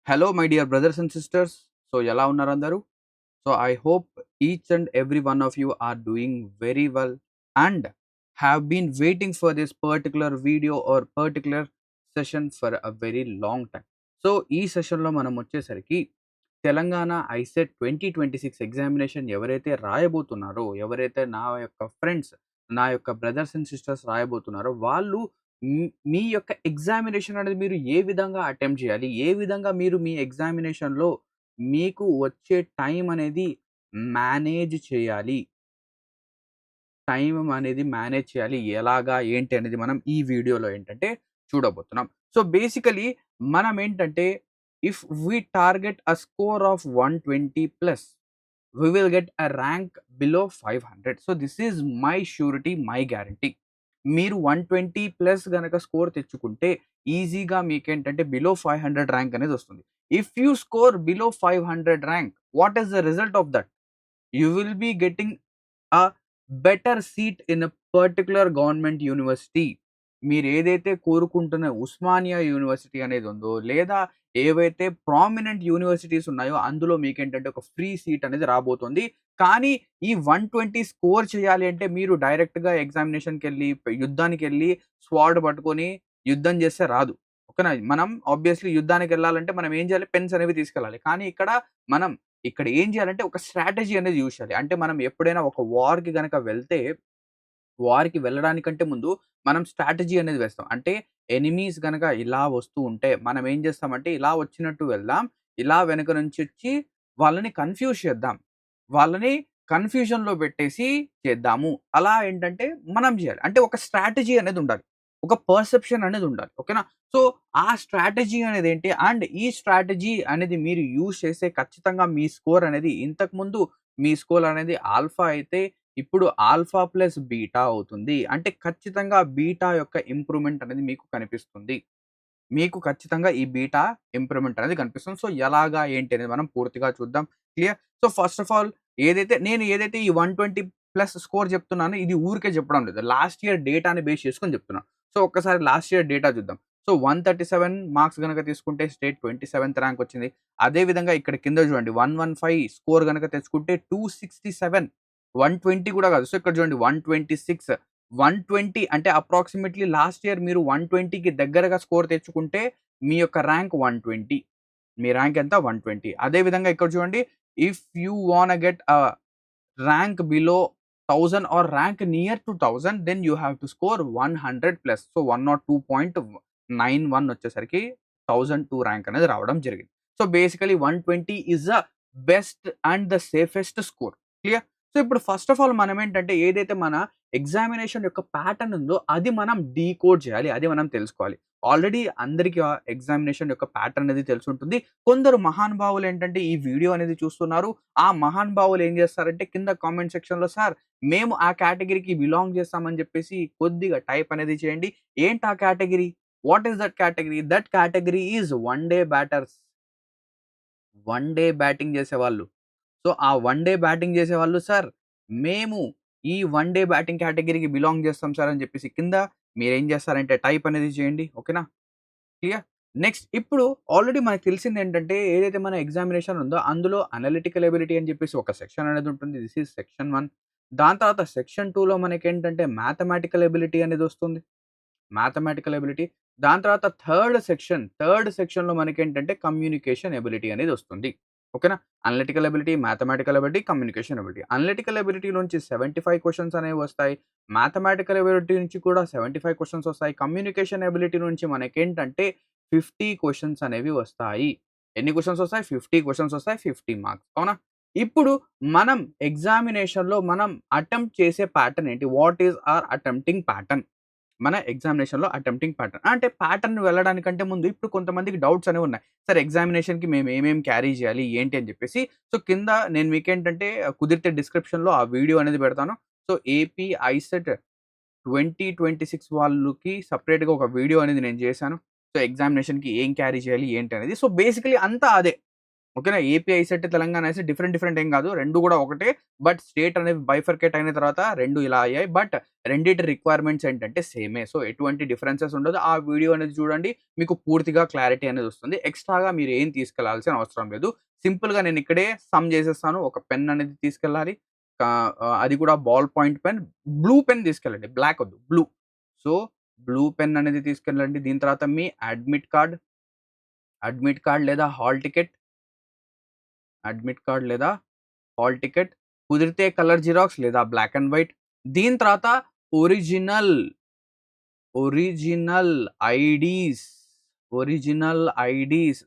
Hello, my dear brothers and sisters. So, ఎలా ఉన్నారు అందరూ? So, I hope each and every one of you are doing very well and have been waiting for this particular video or particular session for a very long time. So, ఈ సెషన్‌లో మనం వచ్చేసరికి Telangana ICET 2026 examination ఎవరైతే రాయబోతున్నారో, ఎవరైతే నా యొక్క friends, నా యొక్క బ్రదర్స్ అండ్ సిస్టర్స్ రాయబోతున్నారో, వాళ్ళు మీ యొక్క ఎగ్జామినేషన్ అనేది మీరు ఏ విధంగా అటెంప్ట్ చేయాలి? ఏ విధంగా మీరు మీ ఎగ్జామినేషన్‌లో మీకు వచ్చే టైం అనేది మేనేజ్ చేయాలి? టైం అనేది మేనేజ్ చేయాలి. ఎలాగా? ఏంటి? అనేది మనం ఈ వీడియోలో ఏంటంటే చూడబోతున్నాం. సో, బేసికల్లీ మనం ఏంటంటే if we target a score of 120 plus we will get a rank below 500. So, this is my surety, my guarantee. మీరు 120 ప్లస్ గనక స్కోర్ తెచ్చుకుంటే ఈజీగా మీకేంటంటే బిలో 500 ర్యాంక్ అనేది వస్తుంది. If you score below 500 rank, what is the result of that? You will be getting a better seat in a particular government university. మీరేదైతే కోరుకుంటున్న Osmania university అనేది ఉందో, లేదా ఏవైతే ప్రామినెంట్ యూనివర్సిటీస్ ఉన్నాయో, అందులో మీకేంటంటే ఒక ఫ్రీ సీట్ అనేది రాబోతుంది. కానీ ఈ 120 స్కోర్ చేయాలి అంటే మీరు డైరెక్ట్‌గా ఎగ్జామినేషన్‌కెళ్ళి, యుద్ధానికెళ్ళి స్వార్డ్ పట్టుకొని యుద్ధం చేస్తే రాదు. ఓకేనా? మనం ఆబ్వియస్‌లీ యుద్ధానికెళ్ళాలంటే మనం ఏం చేయాలి? పెన్స్ అనేవి తీసుకెళ్ళాలి. కానీ మనం ఇక్కడ ఏం చేయాలంటే ఒక స్ట్రాటజీ అనేది యూజ్ చేయాలి. అంటే మనం ఎప్పుడైనా ఒక వార్‌కి గనక వెళ్తే వార్‌కి వెళ్ళడానికంటే ముందు మనం స్ట్రాటజీ అనేది వేస్తాం. అంటే ఎనిమీస్ గనక ఇలా వస్తూ ఉంటే మనం ఏం చేస్తామంటే ఇలా వచ్చినట్టు వెళ్దాం. ఇలా వెనక నుంచి వచ్చి వాళ్ళని కన్‌ఫ్యూజ్ చేద్దాం. వాళ్ళని కన్‌ఫ్యూజన్‌లో పెట్టేసి చేద్దాము. అలా ఏంటంటే మనం చేయాలి. అంటే ఒక స్ట్రాటజీ అనేది ఉండాలి. ఒక పర్సెప్షన్ అనేది ఉండాలి. ఓకేనా? సో, ఆ స్ట్రాటజీ అనేదేంటి? అండ్ ఈ స్ట్రాటజీ అనేది మీరు యూజ్ చేస్తే ఖచ్చితంగా మీ స్కోర్ అనేది ఇంతకుముందు మీ స్కోర్ అనేది ఆల్ఫా అయితే ఇప్పుడు ఆల్ఫా ప్లస్ బీటా అవుతుంది. అంటే ఖచ్చితంగా బీటా యొక్క ఇంప్రూవ్‌మెంట్ అనేది మీకు కనిపిస్తుంది. మీకు ఖచ్చితంగా ఈ బీటా ఇంప్రూవ్‌మెంట్ అనేది కనిపిస్తుంది. సో, ఎలాగా ఏంటి అనేది మనం పూర్తిగా చూద్దాం. Clear? So, first of all ఏదైతే ఈ 120 ప్లస్ స్కోర్ చెప్తున్నానో ఇది ఊరికే చెప్పడం లేదు. లాస్ట్ ఇయర్ డేటాని బేస్ చేసుకొని చెప్తున్నాను. సో, ఒక్కసారి లాస్ట్ ఇయర్ డేటా చూద్దాం. సో, 137 మార్క్స్ గనక తీసుకుంటే స్టేట్ 27థ్ ర్యాంక్ వచ్చింది. అదే విధంగా ఇక్కడ కింద చూడండి 115 స్కోర్ గనక తెచ్చుకుంటే 267, 120 కూడా కాదు. సో, ఇక్కడ చూడండి 126, 120 అంటే అప్రాక్సిమేట్‌లీ లాస్ట్ ఇయర్ మీరు 120కి దగ్గరగా స్కోర్ తెచ్చుకుంటే మీ యొక్క ర్యాంక్ 120. మీ ర్యాంక్ ఎంత? 120. అదే విధంగా ఇక్కడ చూడండి, if you wanna get rank below 1000 or rank near to 1000 then you have to score 100 plus. So, 102.91 వచ్చేసరికి 1002 ర్యాంక్ అనేది రావడం జరిగింది. So, basically 120 is the best and the safest score. Clear? So, ఇప్పుడు ఫస్ట్ ఆఫ్ ఆల్ మనం ఏంటంటే ఏదైతే మన examination యొక్క ప్యాటర్న్ ఉందో అది మనం డీకోడ్ చేయాలి. అది మనం తెలుసుకోవాలి. ఆల్రెడీ అందరికి ఎగ్జామినేషన్ యొక్క ప్యాటర్న్ అనేది తెలిసుంటుంది. కొందరు మహానుభావులు ఏంటంటే ఈ వీడియో అనేది చూస్తున్నారు. ఆ మహానుభావులు ఏం చేస్తారంటే కింద కామెంట్ సెక్షన్‌లో సార్ మేము ఆ కేటగరీకి బిలాంగ్ చేస్తామని చెప్పేసి కొద్దిగా టైప్ అనేది చేయండి. ఏంటి ఆ category? What is that category? That category is one day batters. One day batting చేసేవాళ్ళు. సో, ఆ వన్ డే బ్యాటింగ్ చేసేవాళ్ళు సార్ మేము ఈ వన్ డే బ్యాటింగ్ కేటగరీకి బిలాంగ్ చేస్తాం సార్ అని చెప్పేసి కింద మీరేం చేస్తారంటే టైప్ అనేది చేయండి. ఓకేనా? క్లియర్? నెక్స్ట్ ఇప్పుడు ఆల్రెడీ మనకు తెలిసిందేంటంటే ఏదైతే మన ఎగ్జామినేషన్ ఉందో అందులో అనలిటికల్ ఎబిలిటీ అని చెప్పేసి ఒక సెక్షన్ అనేది ఉంటుంది. This is section 1. దాని తర్వాత సెక్షన్ 2లో మనకేంటంటే మ్యాథమెటికల్ ఎబిలిటీ అనేది వస్తుంది. Mathematical ability. దాని తర్వాత థర్డ్ సెక్షన్‌లో మనకేంటంటే కమ్యూనికేషన్ ఎబిలిటీ అనేది వస్తుంది. ఓకేనా? Analytical ability, mathematical ability, communication ability. Analytical ability నుంచి 75 క్వెషన్స్ అనేవి వస్తాయి. మ్యాథమెటికల్ ఎబిలిటీ నుంచి కూడా 75 క్వెషన్స్ వస్తాయి. కమ్యూనికేషన్ ఎబిలిటీ నుంచి మనకేంటంటే 50 క్వెషన్స్ అనేవి వస్తాయి. ఎన్ని క్వెషన్స్ వస్తాయి? 50 క్వెషన్స్ వస్తాయి. 50 మార్క్స్. అవునా? ఇప్పుడు మనం ఎగ్జామినేషన్‌లో మనం అటెంప్ట్ చేసే ప్యాటర్న్ ఏంటి? What is our attempting pattern? మన ఎగ్జామినేషన్‌లో అటెంప్టింగ్ ప్యాటర్న్. అంటే ప్యాటర్న్ వెళ్ళడానికంటే ముందు ఇప్పుడు కొంతమందికి డౌట్స్ అనేవి ఉన్నాయి. సార్ ఎగ్జామినేషన్‌కి మేము ఏమేమి క్యారీ చేయాలి? ఏంటి? అని చెప్పేసి. సో, కింద నేను మీకేంటంటే కుదిరితే డిస్క్రిప్షన్‌లో ఆ వీడియో అనేది పెడతాను. సో, ఏపీ ఐసెట్ 2026 వాళ్ళకి సెపరేట్‌గా ఒక వీడియో అనేది నేను చేశాను. సో, ఎగ్జామినేషన్‌కి ఏం క్యారీ చేయాలి? ఏంటి? అనేది. సో, బేసికల్లీ అంతా అదే. ఓకేనా. AP ICET, Telangana ICET different ఏం కాదు. 2 కూడా ఒకటే. బట్ స్టేట్ అనేది బైఫర్కేట్ అయిన తర్వాత 2 ఇలా అయ్యాయి. బట్ రెండిటి రిక్వైర్మెంట్స్ ఏంటంటే సేమే. సో ఎటువంటి డిఫరెన్సెస్ ఉండదు. ఆ వీడియో అనేది చూడండి. మీకు పూర్తిగా క్లారిటీ అనేది వస్తుంది. ఎక్స్‌ట్రాగా మీరు ఏం తీసుకెళ్లాల్సిన అవసరం లేదు. సింపుల్‌గా నేను ఇక్కడే సమ్ చేసేస్తాను. ఒక పెన్ అనేది తీసుకెళ్ళాలి. అది కూడా ball point pen. Blue pen తీసుకెళ్ళండి. బ్లాక్ వద్దు. బ్లూ. సో బ్లూ పెన్ అనేది తీసుకెళ్ళండి. దీని తర్వాత మీ అడ్మిట్ కార్డ్ లేదా హాల్ టికెట్, లేదా హాల్ టికెట్, కుదిరితే కలర్ జిరాక్స్ లేదా బ్లాక్ అండ్ వైట్. దీని తర్వాత ఒరిజినల్, ఒరిజినల్ ఐడీస్,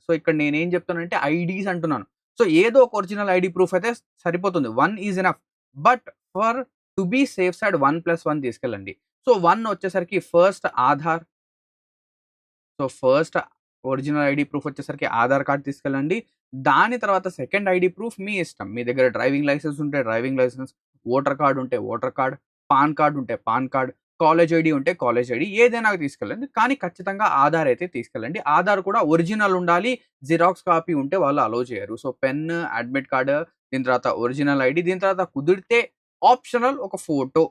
సో ఇక్కడ నేనేం చెప్తానంటే ఐడీస్ అంటున్నాను. సో ఏదో ఒక ఒరిజినల్ ఐడీ ప్రూఫ్ అయితే సరిపోతుంది. 1 is enough. But for to be safe side 1+1 తీసుకెళ్ళండి. సో 1 వచ్చేసరికి first Aadhaar. So first original ID proof వచ్చేసరికి ఆధార్ కార్డ్ తీసుకెళ్ళండి. దాని తర్వాత సెకండ్ ఐడీ ప్రూఫ్ మీ ఇష్టం. మీ దగ్గర డ్రైవింగ్ లైసెన్స్ ఉంటే డ్రైవింగ్ లైసెన్స్, ఓటర్ కార్డ్ ఉంటే ఓటర్ కార్డ్, పాన్ కార్డ్ ఉంటే పాన్ కార్డ్, కాలేజ్ ఐడీ ఉంటే కాలేజ్ ఐడీ ఏదైనా తీసుకెళ్ళండి. కానీ ఖచ్చితంగా ఆధార్ అయితే తీసుకెళ్ళండి. ఆధార్ కూడా ఒరిజినల్ ఉండాలి. జిరాక్స్ కాపీ ఉంటే వాళ్ళు అలౌ చేయరు. సో పెన్, అడ్మిట్ కార్డ్, దీని తర్వాత ఒరిజినల్ ఐడీ, దీని తర్వాత కుదిరితే ఆప్షనల్ ఒక ఫోటో,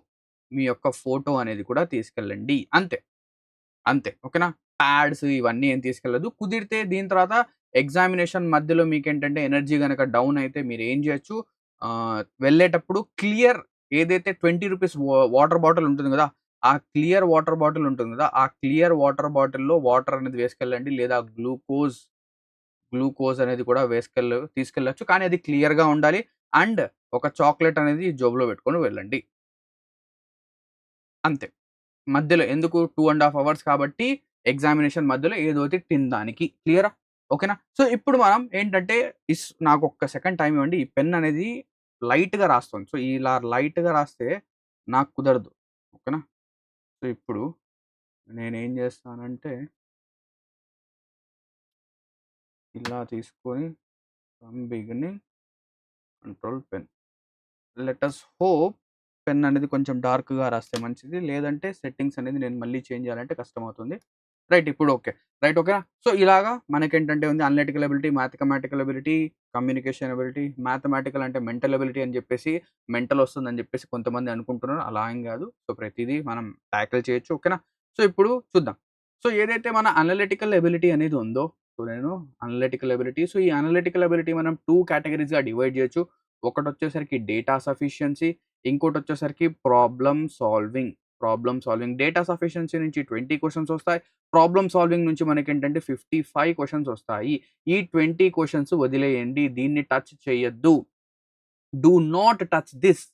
మీ యొక్క ఫోటో అనేది కూడా తీసుకెళ్ళండి. అంతే. అంతే. ఓకేనా. ప్యాడ్స్ ఇవన్నీ ఏం తీసుకెళ్ళొద్దు. కుదిరితే దీని తర్వాత ఎగ్జామినేషన్ మధ్యలో మీకేంటంటే ఎనర్జీ గనక డౌన్ అయితే మీరేం జేయొచ్చు, వెళ్ళేటప్పుడు క్లియర్ ఏదైతే ₹20 వాటర్ బాటిల్ ఉంటుంది గదా! ఆ క్లియర్ వాటర్ బాటిల్ ఉంటుంది గదా! ఆ క్లియర్ వాటర్ బాటిల్‌లో వాటర్ అనేది వేసుకెళ్ళండి. లేదా గ్లూకోజ్ అనేది కూడా తీసుకెళ్ళొచ్చు. కానీ అది క్లియర్‌గా ఉండాలి. అండ్ ఒక చాక్లేట్ అనేది జేబులో పెట్టుకొని వెళ్ళండి. అంతే. మధ్యలో ఎందుకు 2½ అవర్స్ కాబట్టి ఎగ్జామినేషన్ మధ్యలో ఏదో ఒకటి తినడానికి. క్లియరా? ఓకేనా? సో, ఇప్పుడు మనం ఏంటంటే నాకొక్క సెకండ్ టైమ్ ఇవ్వండి. ఈ పెన్ అనేది లైట్‌గా రాస్తుంది. సో, ఇలా లైట్‌గా రాస్తే నాకు కుదరదు. ఓకేనా? సో, ఇప్పుడు నేనేం చేస్తానంటే ఇలా తీసుకొని from beginning control pen. Let us hope pen అనేది కొంచెం డార్క్‌గా రాస్తే మంచిది. లేదంటే సెట్టింగ్స్ అనేది నేను మళ్ళీ చేంజ్ చేయాలంటే కష్టమవుతుంది. రైట్ ఇప్పుడు ఓకే. రైట్ ఓకేనా? సో, ఇలాగా మనకేంటంటే ఉంది analytical ability, mathematical ability, communication ability. Mathematical అంటే మెంటల్ ఎబిలిటీ అని చెప్పేసి, మెంటల్ వస్తుందని చెప్పేసి కొంతమంది అనుకుంటున్నారు. అలా ఏం కాదు. సో, ప్రతీదీ మనం టాకిల్ చేయొచ్చు. ఓకేనా? సో, ఇప్పుడు చూద్దాం. సో, ఏదైతే మన అనలిటికల్ ఎబిలిటీ అనేది ఉందో, సో, నేను అనలిటికల్ ఎబిలిటీ. సో, ఈ అనలిటికల్ ఎబిలిటీ మనం 2 కేటగరీస్‌గా డివైడ్ చేయొచ్చు. ఒకటొచ్చేసరికి డేటా సఫిషియన్సీ, ఇంకోటొచ్చేసరికి ప్రాబ్లమ్ సాల్వింగ్. డేటా సఫిషియన్సీ నుంచి 20 క్వెషన్స్ వస్తాయి. ప్రాబ్లమ్ సాల్వింగ్ నుంచి మనకేంటంటే 55 క్వెషన్స్ వస్తాయి. ఈ 20 క్వెషన్స్ వదిలేయండి. దీన్ని టచ్ చేయొద్దు. Do not touch this.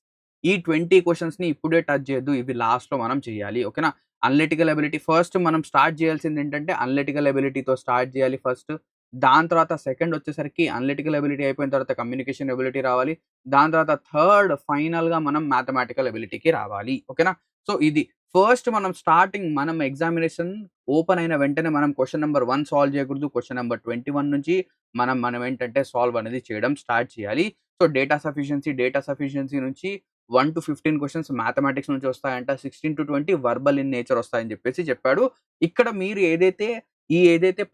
ఈ 20 క్వెషన్స్‌ని ఇప్పుడే టచ్ చేయొద్దు. ఇవి లాస్ట్‌లో మనం చేయాలి. ఓకేనా? అనలిటికల్ ఎబిలిటీ ఫస్ట్ మనం స్టార్ట్ చేయాల్సిందేంటంటే అనలిటికల్ ఎబిలిటీతో స్టార్ట్ చేయాలి ఫస్ట్. దాని తర్వాత సెకండ్ వచ్చేసరికి అనలిటికల్ ఎబిలిటీ అయిపోయిన తర్వాత కమ్యూనికేషన్ ఎబిలిటీ రావాలి. దాని తర్వాత థర్డ్ ఫైనల్‌గా మనం మ్యాథమెటికల్ ఎబిలిటీకి రావాలి. ఓకేనా? సో, ఇది ఫస్ట్ మనం ఎగ్జామినేషన్ ఓపెన్ అయిన వెంటనే మనం క్వెషన్ నంబర్ 1 సాల్వ్ చేయకూడదు. క్వెషన్ నంబర్ 21 నుంచి మనం ఏంటంటే సాల్వ్ అనేది చేయడం స్టార్ట్ చేయాలి. సో, డేటా సఫిషియన్సీ నుంచి 1-15 క్వెషన్స్ మ్యాథమెటిక్స్ నుంచి వస్తాయంట. 16-20 వర్బల్ ఇన్ నేచర్ వస్తాయని చెప్పేసి చెప్పాడు. ఇక్కడ మీరు ఏదైతే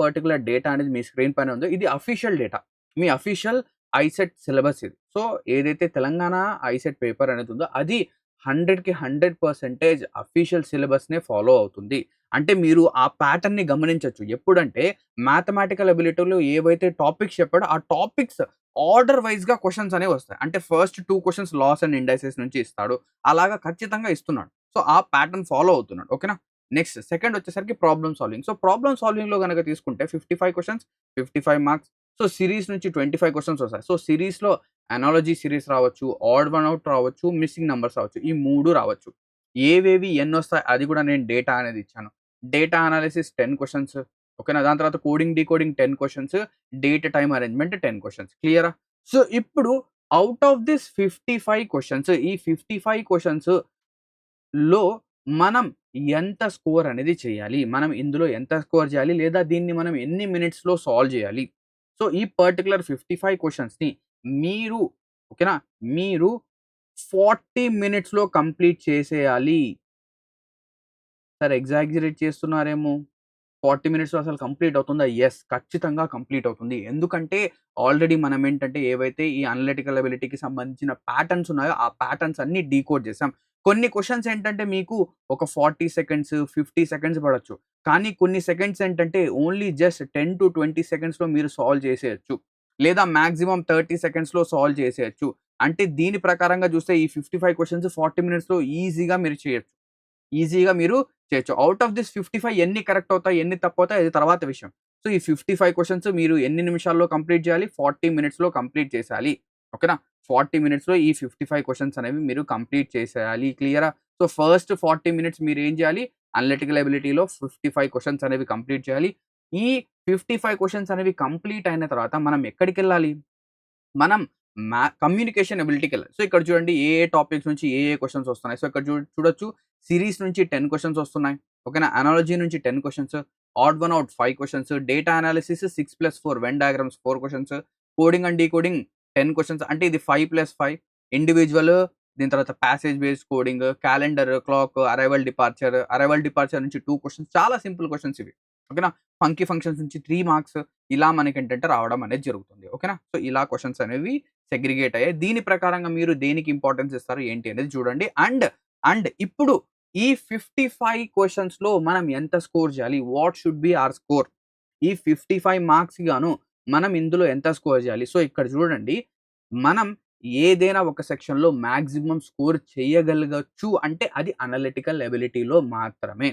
పర్టిక్యులర్ డేటా అనేది మీ స్క్రీన్ పైన ఉందో ఇది అఫీషియల్ డేటా. మీ అఫీషియల్ ఐసెట్ సిలబస్ ఇది. సో, ఏదైతే తెలంగాణ ఐసెట్ పేపర్ అనేది ఉందో అది 100కి 100% అఫీషియల్ సిలబస్‌నే ఫాలో అవుతుంది. అంటే మీరు ఆ ప్యాటర్న్‌ని గమనించొచ్చు. ఎప్పుడంటే మ్యాథమెటికల్ ఎబిలిటీలో ఏవైతే టాపిక్స్ చెప్పాడో ఆ టాపిక్స్ ఆర్డర్ వైస్‌గా క్వెషన్స్ అనేవి వస్తాయి. అంటే first 2 questions logs and indices నుంచి ఇస్తాడు. అలాగా ఖచ్చితంగా ఇస్తున్నాడు. సో, ఆ ప్యాటర్న్ ఫాలో అవుతున్నాడు. ఓకేనా? నెక్స్ట్ సెకండ్ వచ్చేసరికి ప్రాబ్లమ్ సాల్వింగ్. సో, ప్రాబ్లమ్ సాల్వింగ్‌లో గనక తీసుకుంటే 55 క్వెషన్స్, 55 మార్క్స్. సో, సీరీస్ నుంచి 25 క్వెషన్స్ వస్తాయి. సో, సీరీస్‌లో అనాలజీ సీరీస్ రావచ్చు, ఆడ్ వన్ ఔట్ రావచ్చు, మిస్సింగ్ నంబర్స్ రావచ్చు. ఈ 3 రావచ్చు. ఏవేవి ఎన్నొస్తాయి అది కూడా నేను డేటా అనేది ఇచ్చాను. Data analysis 10 questions. ఓకేనా? దాని తర్వాత coding, decoding 10 questions, date time arrangement 10 questions. క్లియరా? సో, ఇప్పుడు ఔట్ ఆఫ్ దిస్ 55 క్వెషన్స్ ఈ 55 క్వెషన్స్‌లో మనం ఎంత స్కోర్ అనేది చేయాలి? మనం ఇందులో ఎంత స్కోర్ చేయాలి? లేదా దీన్ని మనం ఎన్ని మినిట్స్‌లో సాల్వ్ చేయాలి? సో, ఈ పర్టిక్యులర్ 55 క్వెషన్స్‌ని మీరు ఓకేనా? మీరు 40 మినిట్స్‌లో కంప్లీట్ చేసేయాలి. Sir exaggerate చేస్తున్నారేమో! 40 మినిట్స్‌లో అసలు కంప్లీట్ అవుతుందా? యెస్. ఖచ్చితంగా కంప్లీట్ అవుతుంది. ఎందుకంటే ఆల్రెడీ మనం ఏంటంటే ఏవైతే ఈ అనలిటికల్ ఎబిలిటీకి సంబంధించిన ప్యాటర్న్స్ ఉన్నాయో ఆ ప్యాటర్న్స్ అన్నీ డీకోడ్ చేసాం. కొన్ని క్వెషన్స్ ఏంటంటే మీకు ఒక 40 సెకండ్స్, 50 సెకండ్స్ పడొచ్చు. కానీ కొన్ని సెకండ్స్ ఏంటంటే ఓన్లీ జస్ట్ 10-20 సెకండ్స్‌లో మీరు సాల్వ్ చేసేయొచ్చు. లేదా మాక్సిమం 30 సెకండ్స్‌లో సాల్వ్ చేసేయొచ్చు. అంటే దీని ప్రకారంగా చూస్తే ఈ 55 క్వెషన్స్ 40 మినిట్స్‌లో ఈజీగా మీరు చేయొచ్చు. ఈజీగా మీరు చేయొచ్చు. ఔట్ ఆఫ్ దిస్ 55 ఎన్ని కరెక్ట్ అవుతాయి, ఎన్ని తప్పవుతాయి అది తర్వాత విషయం. సో, ఈ 55 క్వెషన్స్ మీరు ఎన్ని నిమిషాల్లో కంప్లీట్ చేయాలి? 40 మినిట్స్‌లో కంప్లీట్ చేసేయాలి. ఓకేనా? 40 మినిట్స్‌లో ఈ 55 క్వెషన్స్ అనేవి మీరు కంప్లీట్ చేసేయాలి. క్లియరా? సో, ఫస్ట్ 40 మినిట్స్ మీరేం చేయాలి? అనలిటికల్ ఎబిలిటీలో 55 క్వెషన్స్ అనేవి కంప్లీట్ చేయాలి. ఈ 55 క్వెషన్స్ అనేవి కంప్లీట్ అయిన తర్వాత మనం ఎక్కడికెళ్ళాలి? మనం కమ్యూనికేషన్ ఎబిలిటీకెళ్ళాలి. సో, ఇక్కడ చూడండి ఏ టాపిక్స్ నుంచి ఏ క్వెషన్స్ వస్తున్నాయి. సో, ఇక్కడ చూడొచ్చు సిరీస్ నుంచి 10 క్వెషన్స్ వస్తున్నాయి. ఓకేనా? అనాలజీ నుంచి 10 questions, odd one out 5 questions, data analysis 6+4, Venn diagrams 4 questions, coding and decoding 10 questions అంటే ఇది 5+5 ఇండివిడ్యువల్ దీని తర్వాత passage based coding, calendar, clock, arrival departure నుంచి 2 క్వెషన్స్ చాలా సింపుల్ క్వెషన్స్ ఇవి. ఓకేనా? ఫంకీ ఫంక్షన్స్ నుంచి 3 మార్క్స్ ఇలా మనకేంటంటే రావడం అనేది జరుగుతుంది. ఓకేనా? సో, ఇలా క్వెషన్స్ అనేవి సెగ్రిగేట్ అయ్యాయి. దీని ప్రకారంగా మీరు దేనికి ఇంపార్టెన్స్ ఇస్తారు ఏంటి అనేది చూడండి. అండ్ ఇప్పుడు ఈ 55 క్వెషన్స్‌లో మనం ఎంత స్కోర్ చేయాలి? What should be our score? ఈ 55 మార్క్స్‌కి గాను మనం ఇందులో ఎంత స్కోర్ చేయాలి? సో, ఇక్కడ చూడండి మనం ఏదైనా ఒక సెక్షన్‌లో మాక్సిమం స్కోర్ చేయగలగొచ్చు అంటే అది అనలిటికల్ ఎబిలిటీలో మాత్రమే.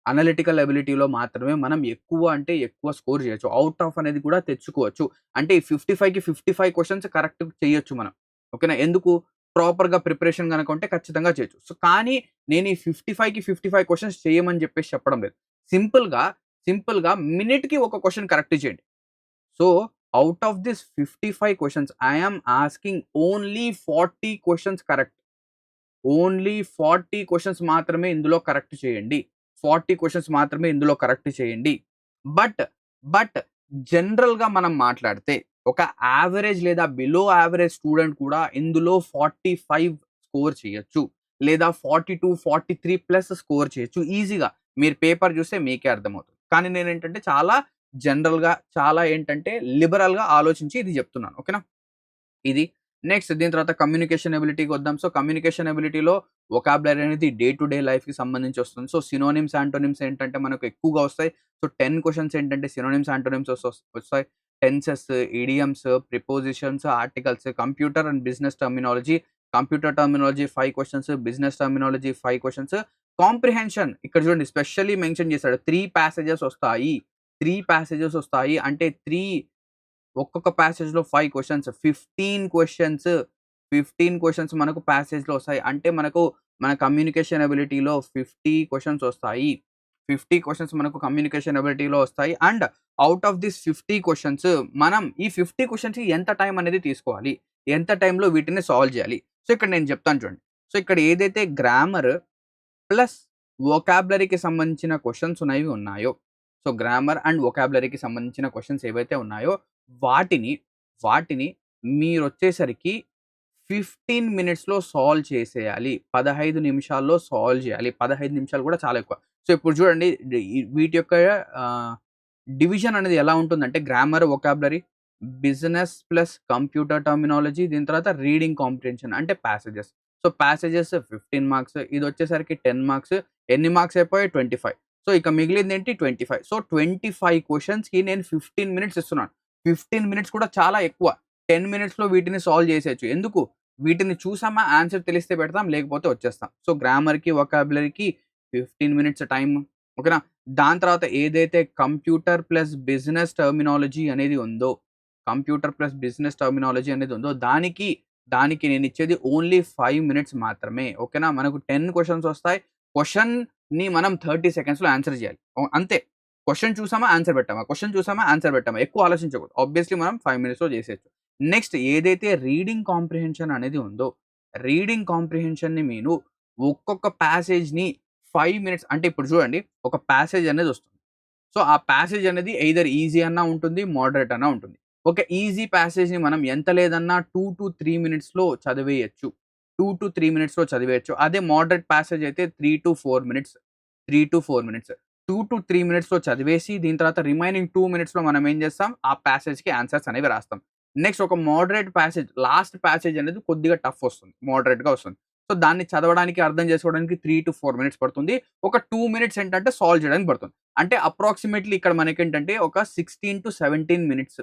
అనలిటికల్ ఎబిలిటీలో మాత్రమే మనం ఎక్కువ అంటే ఎక్కువ స్కోర్ చేయొచ్చు. ఔట్ ఆఫ్ అనేది కూడా తెచ్చుకోవచ్చు. అంటే ఈ 55కి 55 క్వెషన్స్ కరెక్ట్ చేయొచ్చు మనం. ఓకేనా? ఎందుకు? ప్రాపర్‌గా ప్రిపరేషన్ గనక ఉంటే ఖచ్చితంగా చేయొచ్చు. సో, కానీ నేను ఈ 55కి 55 క్వెషన్స్ చేయమని చెప్పేసి చెప్పడం లేదు. సింపుల్‌గా మినిట్‌కి ఒక క్వెషన్ కరెక్ట్ చేయండి. So, out of this 55 questions I am asking only 40 questions correct. Only 40 questions మాత్రమే ఇందులో కరెక్ట్ చేయండి. 40 క్వెషన్స్ మాత్రమే ఇందులో కరెక్ట్ చేయండి. బట్, బట్ జనరల్‌గా మనం మాట్లాడితే ఒక యావరేజ్ లేదా బిలో యావరేజ్ స్టూడెంట్ కూడా ఇందులో 45 స్కోర్ చేయొచ్చు. లేదా 42, 43 ప్లస్ స్కోర్ చేయొచ్చు ఈజీగా. మీరు పేపర్ చూస్తే మీకే అర్థమవుతుంది. కానీ నేనేంటంటే చాలా జనరల్‌గా చాలా ఏంటంటే లిబరల్‌గా ఆలోచించి ఇది చెప్తున్నాను. ఓకేనా? ఇది. నెక్స్ట్ దీని తర్వాత కమ్యూనికేషన్ ఎబిలిటీకి వద్దాం. సో, కమ్యూనికేషన్ ఎబిలిటీలో వొకాబులరీ అనేది డే టు డే లైఫ్‌కి సంబంధించి వస్తుంది. సో, సినోనిమ్స్, యాంటోనిమ్స్ ఏంటంటే మనకు ఎక్కువగా వస్తాయి. సో, 10 క్వెషన్స్ ఏంటంటే సినోనిమ్స్, యాంటోనిమ్స్ వస్తాయి. Tenses, idioms, prepositions, articles, computer and business terminology. Computer terminology 5 questions, business terminology 5 questions. Comprehension ఇక్కడ చూడండి స్పెషల్లీ మెన్షన్ చేశాడు. 3 ప్యాసేజెస్ వస్తాయి. 3 ప్యాసేజెస్ వస్తాయి. అంటే ఒక్కొక్క ప్యాసేజ్‌లో 5 క్వెషన్స్. 15 క్వెషన్స్ మనకు ప్యాసేజ్‌లో వస్తాయి. అంటే మన కమ్యూనికేషన్ ఎబిలిటీలో 50 క్వెషన్స్ వస్తాయి. 50 క్వెషన్స్ మనకు కమ్యూనికేషన్ ఎబిలిటీలో వస్తాయి. And out of this 50 questions మనం ఈ 50 క్వెషన్స్‌కి ఎంత టైం అనేది తీసుకోవాలి? ఎంత టైంలో వీటిని సాల్వ్ చేయాలి? సో, ఇక్కడ నేను చెప్తాను చూడండి. సో, ఇక్కడ ఏదైతే గ్రామర్ ప్లస్ వొకాబులరీకి సంబంధించిన క్వెషన్స్ ఉన్నాయో, సో, గ్రామర్ అండ్ వొకాబులరీకి సంబంధించిన క్వెషన్స్ ఏవైతే ఉన్నాయో వాటిని, వాటిని మీరొచ్చేసరికి 15 మినిట్స్‌లో సాల్వ్ చేసేయాలి. 15 నిమిషాల్లో సాల్వ్ చేయాలి. 15 నిమిషాలు కూడా చాలా ఎక్కువ. సో, ఇప్పుడు చూడండి వీటి యొక్క ఆహ్, డివిజన్ అనేది ఎలా ఉంటుందంటే grammar, vocabulary, business plus computer terminology దీని తర్వాత రీడింగ్ కాంప్రిహెన్షన్ అంటే పాసేజెస్. సో, పాసేజెస్ 15 మార్క్స్ ఇదొచ్చేసరికి 10 మార్క్స్. ఎన్ని మార్క్స్ అయిపోయాయి? 25. సో, ఇక మిగిలిందేంటి? 25. సో, 25 క్వెషన్స్‌కి నేను 15 మినిట్స్ ఇస్తున్నాను. 15 మినిట్స్ కూడా చాలా ఎక్కువ. 10 మినిట్స్‌లో వీటిని సాల్వ్ చేసేయొచ్చు. ఎందుకు? వీటిని చూసామా ఆన్సర్ తెలిస్తే పెడతాం. లేకపోతే వచ్చేస్తాం. సో, గ్రామర్‌కి, వొకాబులరీకి 15 మినిట్స్ టైమ్. ఓకేనా? దాని తర్వాత ఏదైతే కంప్యూటర్ ప్లస్ బిజినెస్ టర్మినాలజీ అనేది ఉందో, కంప్యూటర్ ప్లస్ బిజినెస్ టర్మినాలజీ అనేది ఉందో దానికి నేనిచ్చేది ఓన్లీ 5 మినిట్స్ మాత్రమే. ఓకేనా? మనకు 10 క్వెషన్స్ వస్తాయి. క్వెషన్‌ని మనం 30 సెకండ్స్‌లో ఆన్సర్ చేయాలి. అంతే. క్వెషన్ చూసామా ఆన్సర్ పెట్టామా, క్వెషన్ చూసామా ఆన్సర్ పెట్టామా. ఎక్కువ ఆలోచించకూడదు. ఆబ్వియస్‌లీ మనం 5 మినిట్స్‌లో చేసేయొచ్చు. నెక్స్ట్ ఏదైతే రీడింగ్ కాంప్రిహెన్షన్ అనేది ఉందో, రీడింగ్ కాంప్రిహెన్షన్‌ని మీరు ఒక్కొక్క ప్యాసేజ్‌ని 5 మినిట్స్ అంటే ఇప్పుడు చూడండి ఒక ప్యాసేజ్ అనేది వస్తుంది. సో, ఆ ప్యాసేజ్ అనేది ఎయిదర్ ఈజీ అన్నా ఉంటుంది, మోడరేట్ అన్నా ఉంటుంది. ఒక ఈజీ ప్యాసేజ్‌ని మనం ఎంత లేదన్నా 2-3 మినిట్స్‌లో చదివేయొచ్చు. 2-3 మినిట్స్‌లో చదివేయొచ్చు. అదే మోడరేట్ ప్యాసేజ్ అయితే 3-4 మినిట్స్. 3-4 మినిట్స్. 2-3 మినిట్స్‌లో చదివేసి దీని తర్వాత రిమైనింగ్ 2 మినిట్స్‌లో మనం ఏం చేస్తాం ఆ ప్యాసేజ్‌కి ఆన్సర్స్ అనేవి రాస్తాం. నెక్స్ట్ ఒక మోడరేట్ ప్యాసేజ్ లాస్ట్ ప్యాసేజ్ అనేది కొద్దిగా టఫ్ వస్తుంది. మోడరేట్‌గా వస్తుంది. సో దాన్ని చదవడానికి అర్థం చేసుకోవడానికి 3-4 మినిట్స్ పడుతుంది. ఒక 2 మినిట్స్ ఏంటంటే సాల్వ్ చేయడానికి పడుతుంది. అంటే అప్రాక్సిమేట్‌లీ ఇక్కడ మనకేంటంటే ఒక 16-17 మినిట్స్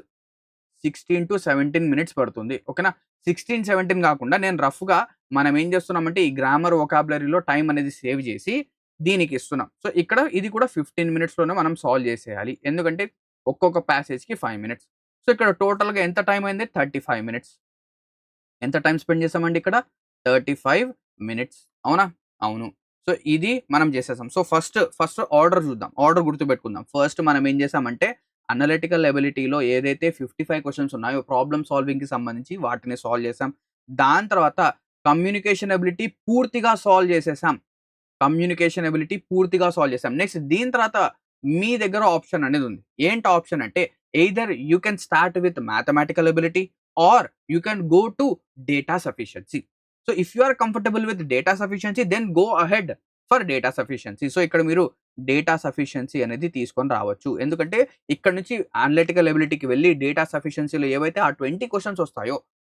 16-17 మినిట్స్ పడుతుంది. ఓకేనా? 16, 17 కాకుండా నేను రఫ్‌గా మనం ఏం చేస్తున్నామంటే ఈ గ్రామర్, వొకాబులరీలో టైం అనేది సేవ్ చేసి దీనికి ఇస్తున్నాం. సో ఇక్కడ ఇది కూడా 15 మినిట్స్‌లోనే మనం సాల్వ్ చేసేయాలి. ఎందుకంటే ఒక్కొక్క ప్యాసేజ్‌కి 5 మినిట్స్. సో ఇక్కడ టోటల్‌గా ఎంత టైం అయింది? 35 మినిట్స్. ఎంత టైమ్ స్పెండ్ చేసామండి ఇక్కడ? 35 మినిట్స్. అవునా? అవును. సో ఇది మనం చేసేసాం. సో ఫస్ట్ ఆర్డర్ చూద్దాం. ఆర్డర్ గుర్తుపెట్టుకుందాం. ఫస్ట్ మనం ఏం చేసామంటే అనలిటికల్ ఎబిలిటీలో ఏదైతే 55 క్వెషన్స్ ఉన్నాయో ప్రాబ్లమ్ సాల్వింగ్‌కి సంబంధించి వాటిని సాల్వ్ చేసాం. దాని తర్వాత కమ్యూనికేషన్ ఎబిలిటీ పూర్తిగా సాల్వ్ చేసేసాం. కమ్యూనికేషన్ ఎబిలిటీ పూర్తిగా సాల్వ్ చేసాం. నెక్స్ట్ దీని తర్వాత మీ దగ్గర ఆప్షన్ అనేది ఉంది. ఏంటి ఆప్షన్ అంటే either you can start with mathematical ability or you can go to data sufficiency. So if you are comfortable with data sufficiency then go ahead for data sufficiency. So ఇక్కడ మీరు data sufficiency అనేది తీసుకొని రావచ్చు. ఎందుకంటే ఇక్కడ నుంచి analytical ఎబిలిటీకి వెళ్లి data సఫిషియన్సీలో ఏవైతే ఆ 20 క్వెషన్స్ వస్తాయో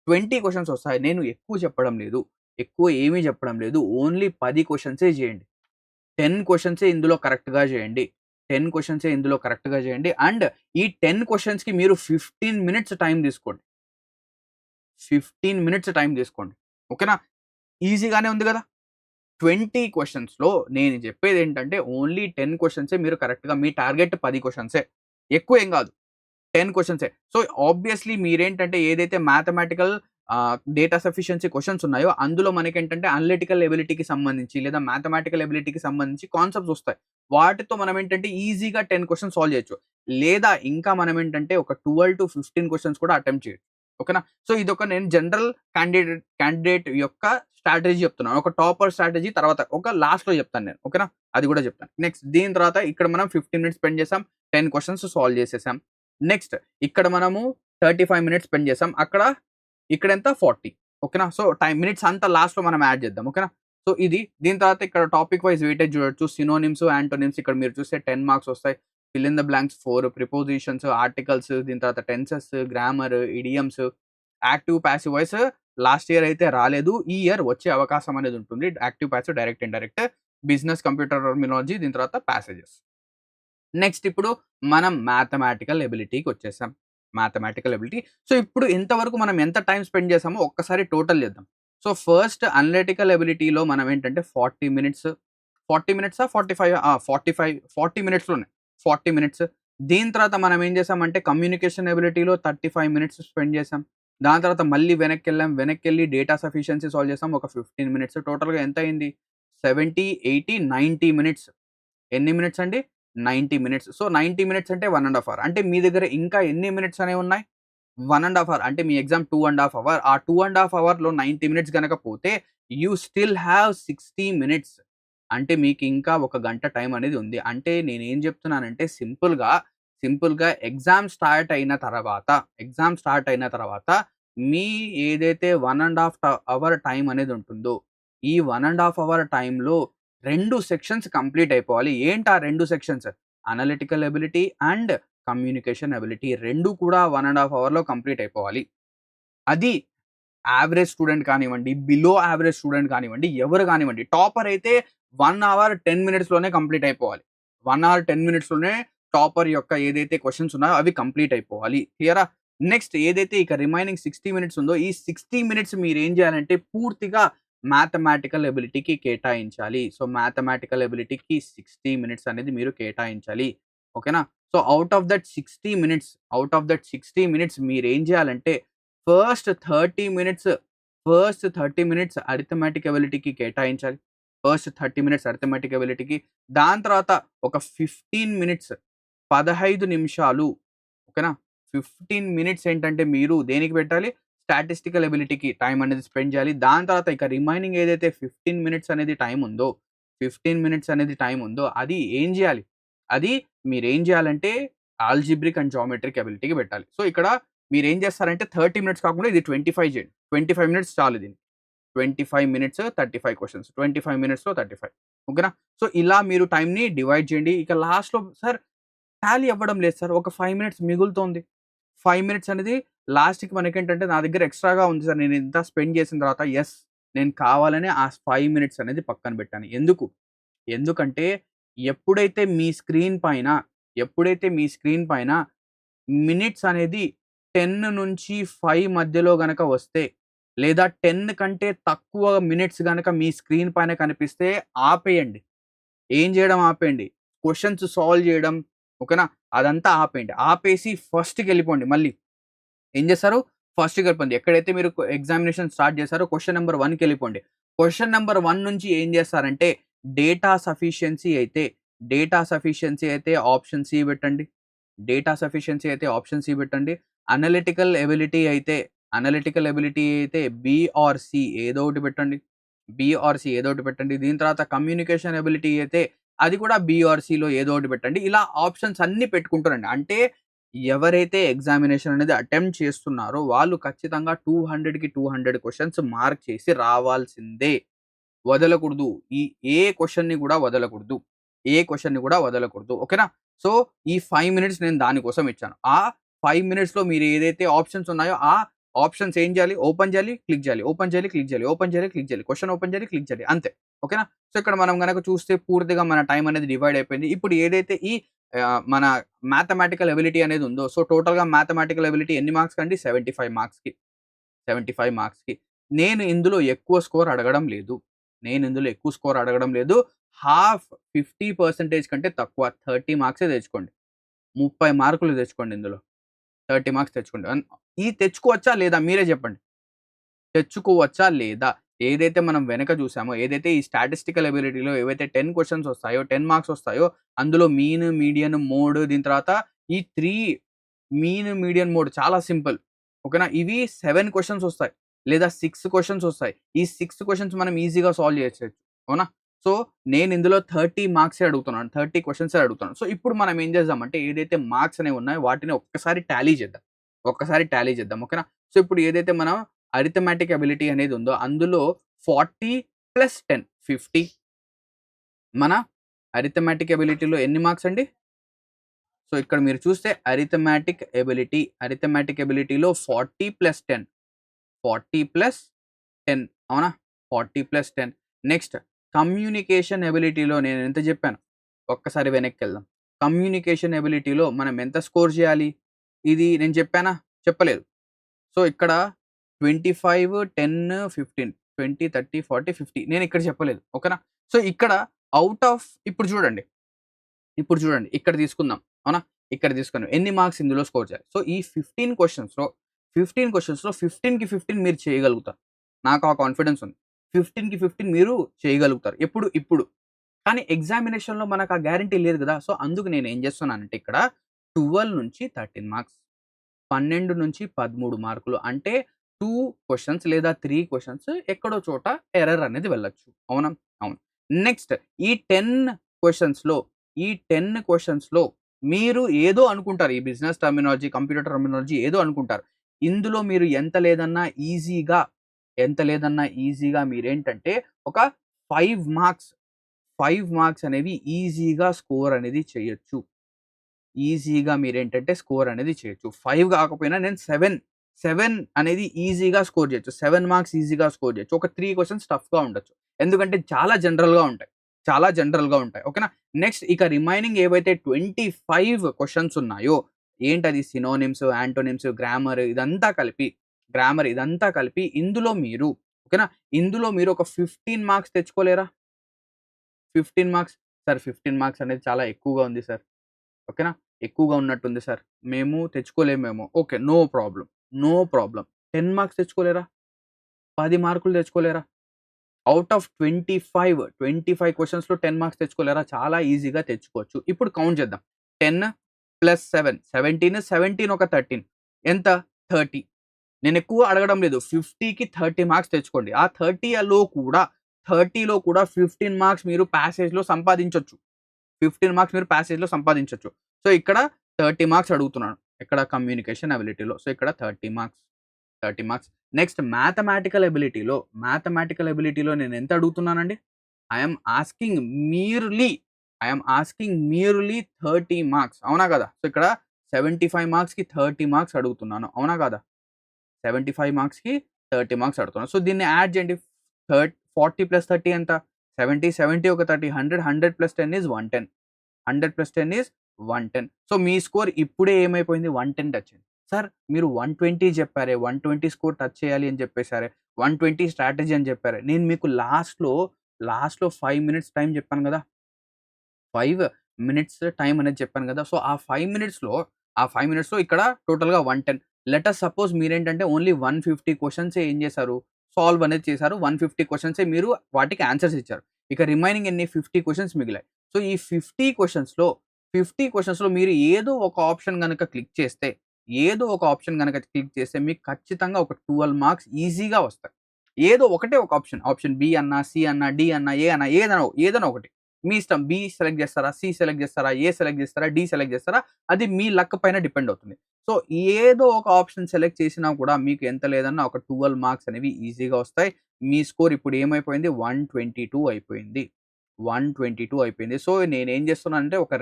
20 క్వెషన్స్ వస్తాయి. నేను ఎక్కువ చెప్పడం లేదు. ఎక్కువ ఏమీ చెప్పడం లేదు. ఓన్లీ 10 క్వెషన్సే చేయండి. 10 క్వెషన్సే ఇందులో కరెక్ట్‌గా చేయండి. 10 క్వెషన్సే ఇందులో కరెక్ట్‌గా చేయండి. అండ్ ఈ 10 క్వెషన్స్‌కి మీరు 15 మినిట్స్ టైమ్ తీసుకోండి. 15 మినిట్స్ టైమ్ తీసుకోండి. ఓకేనా? ఈజీగానే ఉంది గదా! 20 క్వెషన్స్‌లో నేను చెప్పేదేంటంటే ఓన్లీ 10 క్వెషన్సే మీరు కరెక్ట్‌గా మీ టార్గెట్ 10 క్వెషన్సే. ఎక్కువేం గాదు. 10 క్వెషన్సే. సో, ఆబ్వియస్‌లీ మీరేంటంటే ఏదైతే మ్యాథమెటికల్ డేటా సఫిషియన్సీ క్వెషన్స్ ఉన్నాయో అందులో మనకేంటంటే అనలిటికల్ ఎబిలిటీకి సంబంధించి లేదా మ్యాథమెటికల్ ఎబిలిటీకి సంబంధించి కాన్సెప్ట్స్ వస్తాయి. వాటితో మనం ఏంటంటే ఈజీగా 10 క్వెషన్స్ సాల్వ్ చేయొచ్చు. లేదా ఇంకా మనం ఏంటంటే ఒక 12-15 క్వెషన్స్ కూడా అటెంప్ట్ చేయొచ్చు. ఓకేనా? సో, ఇదొక నేను జనరల్ క్యాండిడేట్ యొక్క స్ట్రాటజీ చెప్తున్నాను. ఒక టాపర్ స్ట్రాటజీ తర్వాత ఒక లాస్ట్‌లో చెప్తాను నేను. ఓకేనా? అది కూడా చెప్తాను. నెక్స్ట్ దీని తర్వాత ఇక్కడ మనం 15 మినిట్స్ స్పెండ్ చేసాం. 10 క్వెషన్స్ సాల్వ్ చేసేసాం. నెక్స్ట్ ఇక్కడ మనము 35 మినిట్స్ స్పెండ్ చేసాం. ఇక్కడెంత 40. ఓకేనా? సో, మినిట్స్ అంతా లాస్ట్‌లో మనం యాడ్ చేద్దాం. ఓకేనా? సో, ఇది దీని తర్వాత ఇక్కడ టాపిక్ వైస్ వెయిటేజ్ చూడొచ్చు. సినోనిమ్స్, యాంటోనిమ్స్ ఇక్కడ మీరు చూస్తే 10 మార్క్స్ వస్తాయి. Fill in the blanks 4 prepositions, articles దీని తర్వాత tenses, grammar, idioms, active, passive voice last year అయితే రాలేదు. ఈ ఇయర్ వచ్చే అవకాశం అనేది ఉంటుంది. Active, passive, direct, indirect, business computer terminology దీని తర్వాత పాసేజెస్. నెక్స్ట్ ఇప్పుడు మనం మ్యాథమెటికల్ ఎబిలిటీకి వచ్చేసాం. Mathematical ability. సో, ఇప్పుడు ఇంతవరకు మనం ఎంత టైమ్ స్పెండ్ చేసామో ఒక్కసారి టోటల్ చేద్దాం. సో, ఫస్ట్ అనలిటికల్ ఎబిలిటీలో మనం ఏంటంటే 40 మినిట్స్ 40 మినిట్సా? 45 40 మినిట్స్‌లోనే 40 మినిట్స్. దీని తర్వాత మనం ఏం చేసామంటే కమ్యూనికేషన్ ఎబిలిటీలో 35 మినిట్స్ స్పెండ్ చేసాం. దాని తర్వాత మళ్ళీ వెనక్కెళ్ళాం. వెనక్కెళ్ళి డేటా సఫిషియన్సీ సాల్వ్ చేసాం. ఒక 15 మినిట్స్. టోటల్‌గా ఎంత అయింది? 70, 80, 90 మినిట్స్. ఎన్ని మినిట్స్ అండి? 90 మినిట్స్. సో, 90 మినిట్స్ అంటే 1 ½ అవర్. అంటే మీ దగ్గర ఇంకా ఎన్ని మినిట్స్ అనేవి ఉన్నాయి? 1 ½ అవర్. అంటే మీ ఎగ్జామ్ 2 ½ అవర్. ఆ 2 ½ అవర్‌లో 90 మినిట్స్ గనక పోతే యూ స్టిల్ హావ్ 60 మినిట్స్. అంటే మీకు ఇంకా ఒక గంట టైం అనేది ఉంది. అంటే నేనేం చెప్తున్నానంటే సింపుల్‌గా ఎగ్జామ్ స్టార్ట్ అయిన తర్వాత మీ ఏదైతే 1 ½ అవర్ టైం అనేది ఉంటుందో, ఈ 1 ½ అవర్ టైంలో 2 సెక్షన్స్ కంప్లీట్ అయిపోవాలి. ఏంటి ఆ 2 sections? Analytical ability and communication ability 2 కూడా 1 ½ అవర్‌లో కంప్లీట్ అయిపోవాలి. అది యావరేజ్ స్టూడెంట్ కానివ్వండి, బిలో యావరేజ్ స్టూడెంట్ కానివ్వండి, ఎవరు కానివ్వండి. టాపర్ అయితే 1 అవర్ 10 మినిట్స్‌లోనే కంప్లీట్ అయిపోవాలి. 1 అవర్ 10 మినిట్స్‌లోనే టాపర్ యొక్క ఏదైతే క్వెషన్స్ ఉన్నాయో అవి కంప్లీట్ అయిపోవాలి. క్లియరా? నెక్స్ట్ ఏదైతే ఇక రిమైనింగ్ 60 మినిట్స్ ఉందో ఈ 60 మినిట్స్ మీరేం చేయాలంటే పూర్తిగా మ్యాథమెటికల్ ఎబిలిటీకి కేటాయించాలి. సో, మ్యాథమెటికల్ ఎబిలిటీకి 60 మినిట్స్ అనేది మీరు కేటాయించాలి. ఓకేనా? So, out of that 60 minutes మీరేం చేయాలంటే first 30 minutes first 30 minutes arithmetic ఎబిలిటీకి కేటాయించాలి. ఫస్ట్ 30 మినిట్స్ అరిథమెటిక్ ఎబిలిటీకి. దాని తర్వాత ఒక 15 మినిట్స్ 15 నిమిషాలు ఓకేనా? 15 మినిట్స్ ఏంటంటే మీరు దేనికి పెట్టాలి? స్టాటిస్టికల్ ఎబిలిటీకి టైం అనేది స్పెండ్ చేయాలి. దాని తర్వాత ఇక రిమైనింగ్ ఏదైతే 15 మినిట్స్ అనేది టైం ఉందో, 15 మినిట్స్ అనేది టైం ఉందో అది ఏం చేయాలి? అది మీరేం చేయాలంటే ఆల్జీబ్రిక్ అండ్ జియోమెట్రిక్ ఎబిలిటీకి పెట్టాలి. సో, ఇక్కడ మీరేం చేస్తారంటే 30 మినిట్స్ కాకుండా ఇది 25 చేయండి. 25 మినిట్స్ చాలు దీనికి. 25 మినిట్స్ 35 క్వెషన్స్. 25 మినిట్స్‌లో 35. ఓకేనా? సో, ఇలా మీరు టైమ్‌ని డివైడ్ చేయండి. ఇక లాస్ట్‌లో సార్ టాలీ అవ్వడం లేదు సార్. ఒక 5 మినిట్స్ మిగులుతోంది. 5 మినిట్స్ అనేది లాస్ట్‌కి మనకేంటంటే నా దగ్గర ఎక్స్‌ట్రాగా ఉంది సార్. నేను ఇంత స్పెండ్ చేసిన తర్వాత యెస్, నేను కావాలనే ఆ 5 మినిట్స్ అనేది పక్కన పెట్టాను. ఎందుకు? ఎందుకంటే ఎప్పుడైతే మీ స్క్రీన్ పైన, ఎప్పుడైతే మీ స్క్రీన్ పైన మినిట్స్ అనేది 10 నుంచి 5 మధ్యలో గనక వస్తే, లేదా 10 కంటే తక్కువ మినిట్స్ గనక మీ స్క్రీన్ పైన కనిపిస్తే ఆపేయండి. ఏం జేయడం ఆపేయండి. క్వెషన్స్ సాల్వ్ జేయడం ఓకేనా? అదంతా ఆపేయండి. ఆపేసి ఫస్ట్‌కెళ్ళిపోండి మళ్ళీ. ఏం జేస్తారు? ఫస్ట్‌కెళ్ళిపోండి. ఎక్కడైతే మీరు ఎగ్జామినేషన్ స్టార్ట్ జేసారో క్వెషన్ నంబర్ 1కెళ్ళిపోండి. క్వెషన్ నంబర్ 1 నుంచి ఏం జేస్తారంటే డేటా సఫిషియన్సీ అయితే, డేటా సఫిషియన్సీ అయితే ఆప్షన్ సి పెట్టండి. డేటా సఫిషియన్సీ అయితే ఆప్షన్ సి పెట్టండి. అనలిటికల్ ఎబిలిటీ అయితే, అనలిటికల్ ఎబిలిటీ అయితే బి ఆర్ సి ఏదో ఒకటి పెట్టండి. బి ఆర్ సి ఏదో ఒకటి పెట్టండి. దీని తర్వాత కమ్యూనికేషన్ ఎబిలిటీ అయితే అది కూడా బి ఆర్ సిలో ఏదో ఒకటి పెట్టండి. ఇలా ఆప్షన్స్ అన్నీ పెట్టుకుంటూ రండి. అంటే ఎవరైతే ఎగ్జామినేషన్ అనేది అటెంప్ట్ చేస్తున్నారో వాళ్ళు ఖచ్చితంగా 200కి 200 క్వెషన్స్ మార్క్ చేసి రావాల్సిందే. వదలకూడదు. ఈ ఏ క్వెషన్‌ని గూడా వదలకూడదు. ఏ క్వెషన్‌ని గూడా వదలకూడదు. ఓకేనా? సో, ఈ 5 మినిట్స్ నేను దాని కోసం ఇచ్చాను. ఆ 5 మినిట్స్‌లో మీరు ఏదైతే ఆప్షన్స్ ఉన్నాయో, ఆ ఆప్షన్స్ ఏం చేయాలి? ఓపెన్ చేయాలి, క్లిక్ చేయాలి. ఓపెన్ చేయాలి, క్లిక్ చేయాలి. ఓపెన్ చేయాలి, క్లిక్ చేయాలి. క్వెషన్ ఓపెన్ చేయాలి, క్లిక్ చేయాలి. అంతే. ఓకేనా? సో, ఇక్కడ మనం గనక చూస్తే పూర్తిగా మన టైం అనేది డివైడ్ అయిపోయింది. ఇప్పుడు ఏదైతే ఈ మన మ్యాథమెటికల్ ఎబిలిటీ అనేది ఉందో, సో, టోటల్‌గా మ్యాథమెటికల్ ఎబిలిటీ ఎన్ని మార్క్స్ కండి? 75 మార్క్స్‌కి. 75 మార్క్స్‌కి. నేను ఇందులో ఎక్కువ స్కోర్ అడగడం లేదు. నేను ఇందులో ఎక్కువ స్కోర్ అడగడం లేదు. హాఫ్ 50% కంటే తక్కువ 30 మార్క్సే తెచ్చుకోండి. 30 మార్కులు తెచ్చుకోండి ఇందులో. 30 మార్క్స్ తెచ్చుకోండి. ఇది తెచ్చుకోవచ్చా లేదా మీరే చెప్పండి. తెచ్చుకోవచ్చా లేదా? ఏదైతే మనం వెనక చూసామో, ఏదైతే ఈ స్టాటిస్టికల్ ఎబిలిటీలో ఏవైతే 10 క్వెషన్స్ వస్తాయో, 10 మార్క్స్ వస్తాయో, అందులో మీన్, మీడియన్, మోడ్ దీని తర్వాత ఈ 3 మీన్, మీడియన్, మోడ్ చాలా సింపుల్. ఓకేనా? ఇవి 7 క్వెషన్స్ వస్తాయి. లేదా 6 క్వెషన్స్ వస్తాయి. ఈ 6 క్వెషన్స్ మనం ఈజీగా సాల్వ్ చేసేయొచ్చు. అవునా? సో, నేను ఇందులో 30 మార్క్సే అడుగుతున్నాను. 30 క్వెషన్సే అడుగుతున్నాను. సో, ఇప్పుడు మనం ఏం చేద్దామంటే ఏదైతే మార్క్స్ అనేవి ఉన్నాయో వాటిని ఒక్కసారి టాలీ చేద్దాం. ఒక్కసారి టాలీ చేద్దాం. ఓకేనా? సో, ఇప్పుడు ఏదైతే మనం అరిథమెటిక్ ఎబిలిటీ అనేది ఉందో అందులో 40 ప్లస్ 10 50 మన అరిథమెటిక్ ఎబిలిటీలో ఎన్ని మార్క్స్ అండి? సో, ఇక్కడ మీరు చూస్తే అరిథమెటిక్ ఎబిలిటీలో 40 ప్లస్ 10 40 ప్లస్ 10 అవునా? 40 ప్లస్ 10 నెక్స్ట్ కమ్యూనికేషన్ ఎబిలిటీలో నేను ఎంత చెప్పాను? ఒక్కసారి వెనక్కెళ్దాం. కమ్యూనికేషన్ ఎబిలిటీలో మనం ఎంత స్కోర్ చేయాలి? ఇది నేను చెప్పానా? చెప్పలేదు. సో, ఇక్కడ 25, 10, 15 20, 30, 40, 50 నేనిక్కడ చెప్పలేదు. ఓకేనా? సో, ఇక్కడ ఔట్ ఆఫ్ ఇప్పుడు చూడండి. ఇక్కడ తీసుకుందాం. అవునా? ఇక్కడ తీసుకున్నాం. ఎన్ని మార్క్స్ ఇందులో స్కోర్ చేయాలి? సో, ఈ 15 క్వెషన్స్‌లో 15కి 15 మీరు చేయగలుగుతారు. నాకు ఆ కాన్ఫిడెన్స్ ఉంది. 15కి 15 మీరు చేయగలుగుతారు. ఎప్పుడు? ఇప్పుడు. కానీ ఎగ్జామినేషన్‌లో మనకు ఆ గ్యారంటీ లేదు గదా! సో, అందుకు నేనేం చేస్తున్నానంటే ఇక్కడ 12 నుంచి 13 మార్క్స్ 12-13 మార్కులు. అంటే 2 క్వెషన్స్ లేదా 3 క్వెషన్స్ ఎక్కడో చోట ఎర్రర్ అనేది వెళ్ళొచ్చు. అవునా? అవును. నెక్స్ట్ ఈ 10 క్వెషన్స్‌లో ఈ 10 క్వెషన్స్‌లో మీరు ఏదో అనుకుంటారు. ఈ బిజినెస్ టర్మినాలజీ, కంప్యూటర్ టర్మినాలజీ ఏదో అనుకుంటారు. ఇందులో మీరు ఎంత లేదన్నా ఈజీగా మీరేంటంటే ఒక 5 మార్క్స్, 5 మార్క్స్ అనేవి ఈజీగా స్కోర్ అనేది చేయొచ్చు. ఈజీగా మీరేంటంటే స్కోర్ అనేది చేయొచ్చు. 5 కాకపోయినా నేను 7 అనేది ఈజీగా స్కోర్ చేయొచ్చు. 7 మార్క్స్ ఈజీగా స్కోర్ చేయొచ్చు. ఒక 3 క్వెషన్స్ టఫ్‌గా ఉండొచ్చు. ఎందుకంటే చాలా జనరల్‌గా ఉంటాయి. చాలా జనరల్‌గా ఉంటాయి. ఓకేనా? నెక్స్ట్ ఇక రిమైనింగ్ ఏవైతే 25 క్వెషన్స్ ఉన్నాయో ఏంటది సినోనిమ్స్, యాంటోనిమ్స్, గ్రామర్ ఇదంతా కలిపి ఇందులో మీరు ఓకేనా? ఇందులో మీరు ఒక 15 మార్క్స్ తెచ్చుకోలేరా? 15 మార్క్స్ సార్ 15 మార్క్స్ అనేది చాలా ఎక్కువగా ఉంది సార్. ఓకేనా? ఎక్కువగా ఉన్నట్టుంది సార్. మేము తెచ్చుకోలేమేమో. Okay. No problem. No problem. 10 marks తెచ్చుకోలేరా? 10 మార్కులు తెచ్చుకోలేరా? ఔట్ ఆఫ్ 25 క్వెషన్స్‌లో 10 మార్క్స్ తెచ్చుకోలేరా? చాలా ఈజీగా తెచ్చుకోవచ్చు. ఇప్పుడు కౌంట్ చేద్దాం. 10 ప్లస్ 7 17, 17 ఒక 13 ఎంత? 30. నేనెక్కువ అడగడం లేదు. 50కి 30 మార్క్స్ తెచ్చుకోండి. ఆ 30లో కూడా 15 మార్క్స్ మీరు పాసేజ్‌లో సంపాదించొచ్చు. 15 మార్క్స్ మీరు పాసేజ్‌లో సంపాదించొచ్చు. సో, ఇక్కడ 30 మార్క్స్ అడుగుతున్నాను. ఎక్కడ? కమ్యూనికేషన్ ఎబిలిటీలో. సో, ఇక్కడ 30 మార్క్స్. నెక్స్ట్ మ్యాథమెటికల్ ఎబిలిటీలో నేనెంత అడుగుతున్నానండి? I'm asking merely 30 marks. అవునా కదా? సో ఇక్కడ 75 మార్క్స్‌కి 30 మార్క్స్ అడుగుతున్నాను. అవునా కాదా? 75 మార్క్స్‌కి 30 మార్క్స్ అడుగుతున్నాను. సో దీన్ని యాడ్ చేయండి. 40 + 30 ఎంత? 70, 70 ఒక 30, 100, 100 + 10 is 110. 100 + 10 is 110. So me score ఇప్పుడే ఏమైపోయింది? 110 టచ్ అయింది. సార్ మీరు 120 చెప్పారే, 120 స్కోర్ టచ్ చేయాలి అని చెప్పేసారే, 120 స్ట్రాటజీ అని చెప్పారు. నేను మీకు లాస్ట్‌లో 5 మినిట్స్ టైమ్ చెప్పాను గదా! 5 మినిట్స్ టైమ్ అనేది చెప్పాను గదా! సో, ఆ 5 మినిట్స్‌లో ఇక్కడ టోటల్‌గా 110. లెట్ అస్ సపోజ్ మీరేంటంటే ఓన్లీ 150 క్వెషన్సే ఏం చేశారు? సాల్వ్ అనేది చేశారు. 150 క్వెషన్సే మీరు వాటికి ఆన్సర్స్ ఇచ్చారు. ఇక రిమైనింగ్ ఎన్ని 50 క్వెషన్స్ మిగిలాయి. సో, ఈ 50 క్వెషన్స్‌లో మీరు ఏదో ఒక ఆప్షన్ గనక క్లిక్ చేస్తే మీకు ఖచ్చితంగా ఒక 12 మార్క్స్ ఈజీగా వస్తాయి. ఏదో ఒకటే ఒక ఆప్షన్. ఆప్షన్ బి అన్నా, సి అన్నా, డి అన్నా, ఏ అన్నా ఏదైనా ఒకటి. మీ ఇష్టం. బి సెలెక్ట్ చేస్తారా? సి సెలెక్ట్ చేస్తారా? ఏ సెలెక్ట్ చేస్తారా? డి సెలెక్ట్ చేస్తారా? అది మీ లక్ పైన డిపెండ్ అవుతుంది. సో, ఏదో ఒక ఆప్షన్ సెలెక్ట్ చేసినా కూడా మీకు ఎంత లేదన్నా ఒక 12 మార్క్స్ అనేవి ఈజీగా వస్తాయి. మీ స్కోర్ ఇప్పుడు ఏమైపోయింది? 122 అయిపోయింది. 122 అయిపోయింది. సో, నేనేం చేస్తున్నానంటే ఒక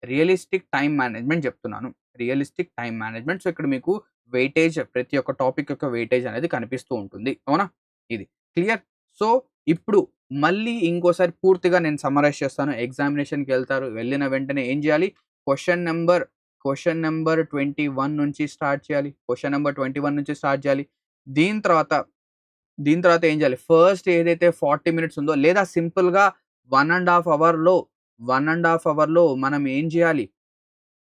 రియలిస్టిక్ టైమ్ మేనేజ్‌మెంట్ చెప్తున్నాను. Realistic time management. సో, ఇక్కడ మీకు వెయిటేజ్ ప్రతి ఒక్క టాపిక్ యొక్క వెయిటేజ్ అనేది కనిపిస్తూ ఉంటుంది. అవునా? ఇది. క్లియర్? సో, ఇప్పుడు మళ్ళీ ఇంకోసారి పూర్తిగా నేను సమ్మరైజ్ చేస్తాను. ఎగ్జామినేషన్‌కెళ్తారు. వెళ్ళిన వెంటనే ఏం చేయాలి? క్వెషన్ నంబర్ 21 నుంచి స్టార్ట్ చేయాలి. క్వెషన్ నంబర్ 21 నుంచి స్టార్ట్ చేయాలి. దీని తర్వాత దీని తర్వాత ఏం చేయాలి? ఫస్ట్ ఏదైతే 40 మినిట్స్ ఉందో లేదా సింపుల్‌గా 1 ½ అవర్‌లో మనం ఏం చేయాలి?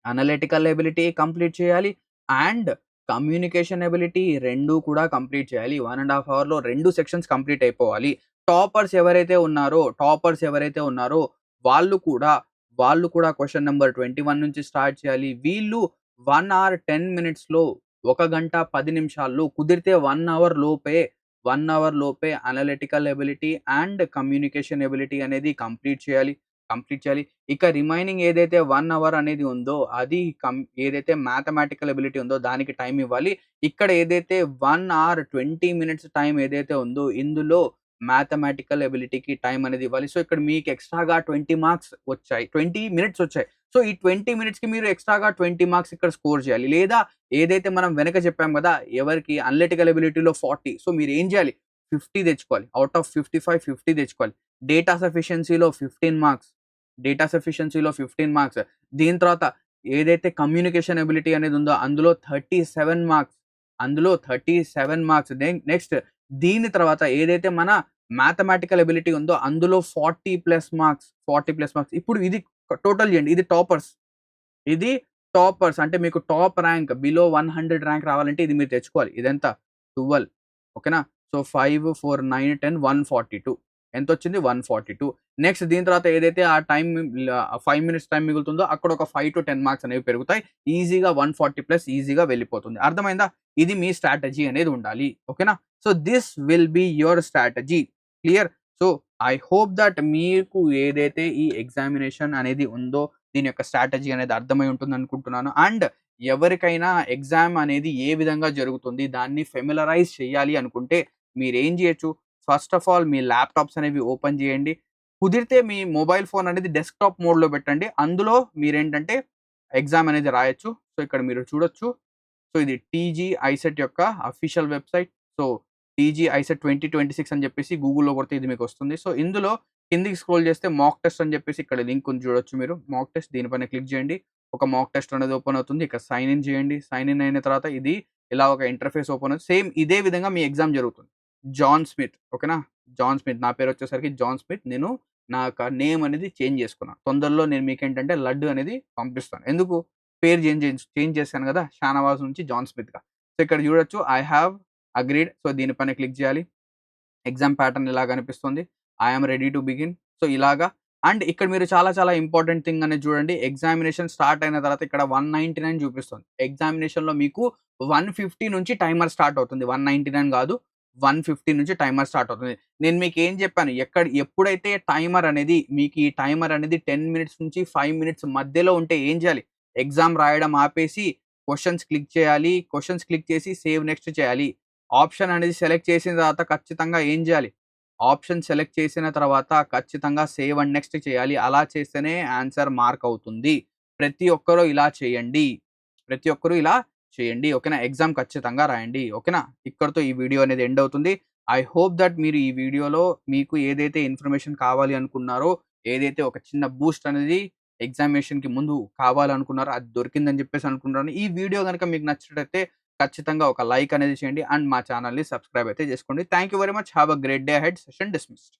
అనలిటికల్ ఎబిలిటీ కంప్లీట్ చేయాలి. అండ్ కమ్యూనికేషన్ ఎబిలిటీ 2 కూడా కంప్లీట్ చేయాలి. 1 ½ అవర్‌లో 2 సెక్షన్స్ కంప్లీట్ అయిపోవాలి. టాపర్స్ ఎవరైతే ఉన్నారో వాళ్ళు కూడా క్వెషన్ నంబర్ 21 నుంచి స్టార్ట్ చేయాలి. వీళ్ళు 1 అవర్ 10 మినిట్స్‌లో 1 గంట 10 నిమిషాల్లో కుదిరితే 1 అవర్ లోపే analytical ability and communication ability అనేది కంప్లీట్ చేయాలి. ఇక రిమైనింగ్ ఏదైతే 1 అవర్ అనేది ఉందో అది ఏదైతే మ్యాథమెటికల్ ఎబిలిటీ ఉందో దానికి టైమ్ ఇవ్వాలి. ఇక్కడ ఏదైతే 1 అవర్ 20 మినిట్స్ టైమ్ ఏదైతే ఉందో ఇందులో మ్యాథమెటికల్ ఎబిలిటీకి టైమ్ అనేది ఇవ్వాలి. సో, ఇక్కడ మీకు ఎక్స్‌ట్రాగా 20 మార్క్స్ వచ్చాయి. 20 మినిట్స్ వచ్చాయి. సో, ఈ 20 మినిట్స్‌కి మీరు ఎక్స్‌ట్రాగా 20 మార్క్స్ ఇక్కడ స్కోర్ చేయాలి. లేదా ఏదైతే మనం వెనక చెప్పాం గదా! ఎవరికి అనలిటికల్ ఎబిలిటీలో 40. సో, మీరేం చేయాలి? 50 తెచ్చుకోవాలి. ఔట్ ఆఫ్ 55 50 తెచ్చుకోవాలి. డేటా సఫిషియన్సీలో 15 మార్క్స్. డేటా సఫిషియన్సీలో 15 మార్క్స్. దీని తర్వాత ఏదైతే కమ్యూనికేషన్ ఎబిలిటీ అనేది ఉందో అందులో 37 మార్క్స్. నెక్స్ట్ దీని తర్వాత ఏదైతే మన మ్యాథమెటికల్ ఎబిలిటీ ఉందో అందులో 40+ మార్క్స్. ఇప్పుడు ఇది టోటల్ చేయండి. ఇది టాపర్స్ అంటే మీకు టాప్ ర్యాంక్ బిలో 100 ర్యాంక్ రావాలంటే ఇది మీరు తెచ్చుకోవాలి. ఇదెంత? 12 ఓకేనా? సో, 5, 4, 9, 10 142 ఎంతొచ్చింది? 142. నెక్స్ట్ దీని తర్వాత ఏదైతే ఆ టైమ్ 5 మినిట్స్ టైమ్ మిగులుతుందో అక్కడ ఒక 5-10 మార్క్స్ అనేవి పెరుగుతాయి. ఈజీగా 140+ ఈజీగా వెళ్ళిపోతుంది. అర్థమైందా? ఇది మీ స్ట్రాటజీ అనేది ఉండాలి. ఓకేనా? So, this will be your strategy. Clear? So, I hope that మీకు ఏదైతే ఈ ఎగ్జామినేషన్ అనేది ఉందో దీని యొక్క స్ట్రాటజీ అనేది అర్థమై ఉంటుందనుకుంటున్నాను. అండ్ ఎవరికైనా ఎగ్జామ్ అనేది ఏ విధంగా జరుగుతుంది, దాన్ని ఫెమిలరైజ్ చేయాలి అనుకుంటే మీరేం చేయొచ్చు? First of all me laptops అనేవి ఓపెన్ చేయండి. కుదిరితే మీ మొబైల్ ఫోన్ అనేది డెస్క్‌టాప్ మోడ్‌లో పెట్టండి. అందులో మీరేంటంటే ఎగ్జామ్ అనేది రాయొచ్చు. సో, ఇక్కడ మీరు చూడొచ్చు. సో, ఇది టీజీ ఐసెట్ యొక్క official website. So, TG ICET 2026 అని చెప్పేసి గూగుల్‌లో కొడితే ఇది మీకొస్తుంది. సో, ఇందులో కిందికి స్క్రోల్ చేస్తే మాక్ టెస్ట్ అని చెప్పేసి ఇక్కడ లింక్ ఉంది చూడొచ్చు మీరు. మాక్ టెస్ట్ దీనిపైన క్లిక్ చేయండి. ఒక మాక్ టెస్ట్ అనేది ఓపెన్ అవుతుంది. ఇక్కడ సైన్ ఇన్ చేయండి. సైన్ ఇన్ అయిన తర్వాత ఇది ఇలా ఒక ఇంటర్‌ఫేస్ ఓపెన్ అవుతుంది. సేమ్ ఇదే విధంగా మీ ఎగ్జామ్ జరుగుతుంది. జాన్ స్మిత్ ఓకేనా? జాన్ స్మిత్ నా పేరొచ్చేసరికి జాన్ స్మిత్. నేను నా యొక్క నేమ్ అనేది చేంజ్ చేసుకున్నా. తొందరలో నేను మీకేంటంటే లడ్డు అనేది పంపిస్తాను. ఎందుకు? పేరు చేంజ్ చేశాను గదా! షానవాజ్ నుంచి జాన్ స్మిత్‌గా. సో, ఇక్కడ చూడొచ్చు ఐ హావ్ అగ్రీడ్. సో, దీనిపైన క్లిక్ చేయాలి. ఎగ్జామ్ ప్యాటర్న్ ఇలా కనిపిస్తుంది. I am ready to begin. So, ఇలాగా అండ్ ఇక్కడ మీరు చాలా ఇంపార్టెంట్ థింగ్ అనేది చూడండి. ఎగ్జామినేషన్ స్టార్ట్ అయిన తర్వాత ఇక్కడ 199 చూపిస్తుంది. ఎగ్జామినేషన్‌లో మీకు 150 నుంచి టైమర్ స్టార్ట్ అవుతుంది. 199 కాదు. 150 నుంచి టైమర్ స్టార్ట్ అవుతుంది. నేను మీకేం చెప్పాను? ఎప్పుడైతే ఈ టైమర్ అనేది 10 మినిట్స్ నుంచి 5 మినిట్స్ మధ్యలో ఉంటే ఏం చేయాలి? ఎగ్జామ్ రాయడం ఆపేసి క్వెషన్స్ క్లిక్ చేయాలి. క్వెషన్స్ క్లిక్ చేసి సేవ్ నెక్స్ట్ చేయాలి. ఆప్షన్ అనేది సెలెక్ట్ చేసిన తర్వాత ఖచ్చితంగా ఏం చేయాలి? ఆప్షన్ సెలెక్ట్ చేసిన తర్వాత ఖచ్చితంగా సేవ్ అండ్ నెక్స్ట్ చేయాలి. అలా చేస్తేనే ఆన్సర్ మార్క్ అవుతుంది. ప్రతి ఒక్కరు ఇలా చేయండి. ప్రతి ఒక్కరు ఇలా చేయండి. ఓకేనా? ఎగ్జామ్ ఖచ్చితంగా రాయండి. ఓకేనా? ఇక్కడితో ఈ వీడియో అనేది ఎండ్ అవుతుంది. ఐ హోప్ దట్ మీరు ఈ వీడియోలో మీకు ఏదైతే ఇన్ఫర్మేషన్ కావాలి అనుకున్నారో, ఏదైతే ఒక చిన్న బూస్ట్ అనేది ఎగ్జామినేషన్‌కి ముందు కావాలనుకున్నారో అది దొరికిందని చెప్పేసి అనుకుంటున్నాను. ఈ వీడియో గనుక మీకు నచ్చినట్టయితే ఖచ్చితంగా ఒక లైక్ అనేది చేయండి. అండ్ మా ఛానెల్‌ని సబ్స్క్రైబ్ అయితే చేసుకోండి. Thank you very much. Have a great day ahead. Session dismissed.